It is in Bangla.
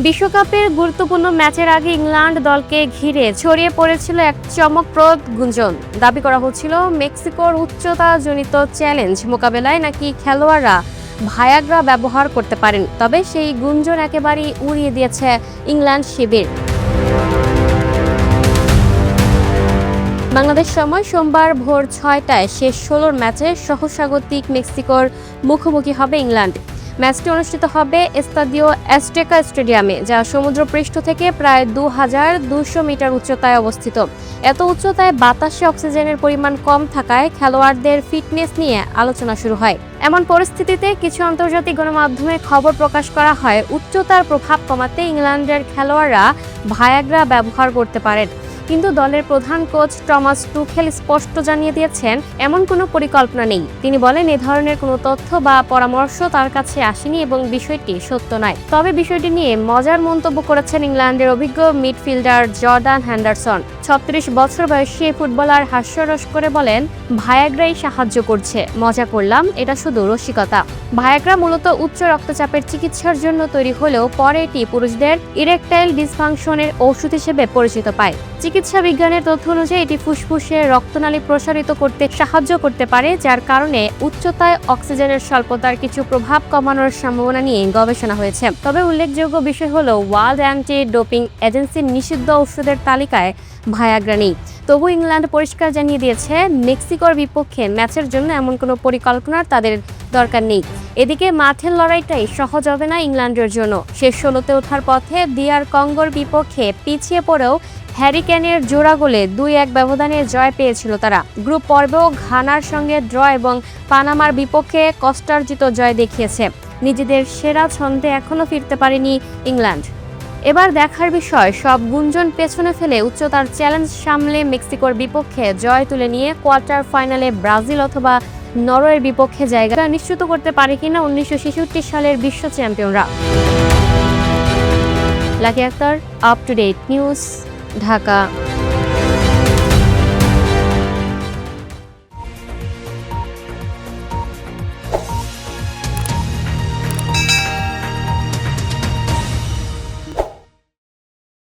বিশ্বকাপের গুরুত্বপূর্ণ ম্যাচের আগে ইংল্যান্ড দলকে ঘিরে ছড়িয়ে পড়েছিল এক চমকপ্রদ গুঞ্জন। দাবি করা হচ্ছিল মেক্সিকোর উচ্চতাজনিত চ্যালেঞ্জ মোকাবেলায় নাকি খেলোয়াড়রা ভায়াগ্রা ব্যবহার করতে পারেন। তবে সেই গুঞ্জন একেবারেই উড়িয়ে দিয়েছে ইংল্যান্ড শিবির। বাংলাদেশ সময় সোমবার ভোর ৬টায় শেষ ১৬ ম্যাচে সহস্বাগতিক মেক্সিকোর মুখোমুখি হবে ইংল্যান্ড। ম্যাচটি অনুষ্ঠিত হবে এস্তাদিও অ্যাজটেকা স্টেডিয়ামে, যা সমুদ্রপৃষ্ঠ থেকে প্রায় ২,২০০ মিটার উচ্চতায় অবস্থিত। এত উচ্চতায় বাতাসে অক্সিজেনের পরিমাণ কম থাকায় খেলোয়াড়দের ফিটনেস নিয়ে আলোচনা শুরু হয়। এমন পরিস্থিতিতে কিছু আন্তর্জাতিক গণমাধ্যমে খবর প্রকাশ করা হয় উচ্চতার প্রভাব কমাতে ইংল্যান্ডের খেলোয়াড়রা ভায়াগ্রা ব্যবহার করতে পারেন। কিন্তু দলের প্রধান কোচ টমাস টুখেল স্পষ্ট জানিয়ে দিয়েছেন, এমন কোনো পরিকল্পনা নেই। তিনি বলেন, এ ধরনের কোনো তথ্য বা পরামর্শ তার কাছে আসেনি এবং বিষয়টি সত্য নয়। তবে বিষয়টি নিয়ে মজার মন্তব্য করেছেন ইংল্যান্ডের অভিজ্ঞ মিডফিল্ডার জর্ডান হেন্ডারসন। ৩৬ বছর বয়সী এই ফুটবলার হাস্যরস করে বলেন, ভায়াগ্রাই সাহায্য করছে, মজা করলাম, এটা শুধু রসিকতা। ভায়াগ্রা মূলত উচ্চ রক্তচাপের চিকিৎসার জন্য তৈরি হলেও পরে এটি পুরুষদের ইরেকটাইল ডিসফাংশনের ওষুধ হিসেবে পরিচিত পায়। চিকিৎসা বিজ্ঞানের তথ্য অনুযায়ী এটি ফুসফুসে রক্তনালী প্রসারিত করতে সাহায্য করতে পারে, যার কারণে উচ্চতায় অক্সিজেনের স্বল্পতার কিছু প্রভাব কমানোর সম্ভাবনা নিয়ে গবেষণা হয়েছে। তবে উল্লেখযোগ্য বিষয় হলো, ওয়ার্ল্ড অ্যান্টি ডোপিং এজেন্সির নিষিদ্ধ ওষুধের তালিকায় ভায়াগ্রা নেই। তবু ইংল্যান্ড পরিষ্কার জানিয়ে দিয়েছে, মেক্সিকোর বিপক্ষে ম্যাচের জন্য এমন কোনো পরিকল্পনার তাদের দরকার নেই। এদিকে মাঠের লড়াইটাই সহজ হবে না ইংল্যান্ডের জন্য। শেষ ১৬তে ওঠার পথে DR কঙ্গোর বিপক্ষে পিছিয়ে পড়েও হ্যারিকেনের জোড়া গোলে ২-১ ব্যবধানে জয় পেয়েছিল তারা। গ্রুপ পর্বেও ঘানার সঙ্গে ড্র এবং পানামার বিপক্ষে কষ্টার্জিত জয় দেখিয়েছে। নিজেদের সেরা ছন্দে এখনও ফিরতে পারেনি ইংল্যান্ড। এবার দেখার বিষয়, সব গুঞ্জন পেছনে ফেলে উচ্চতার চ্যালেঞ্জ সামলে মেক্সিকোর বিপক্ষে জয় তুলে নিয়ে কোয়ার্টার ফাইনালে ব্রাজিল অথবা নরওয়ের বিপক্ষে জায়গা নিশ্চিত করতে পারে কিনা ১৯৬৬ সালের বিশ্ব চ্যাম্পিয়নরা। Lucky Akter, up to date news, Dhaka.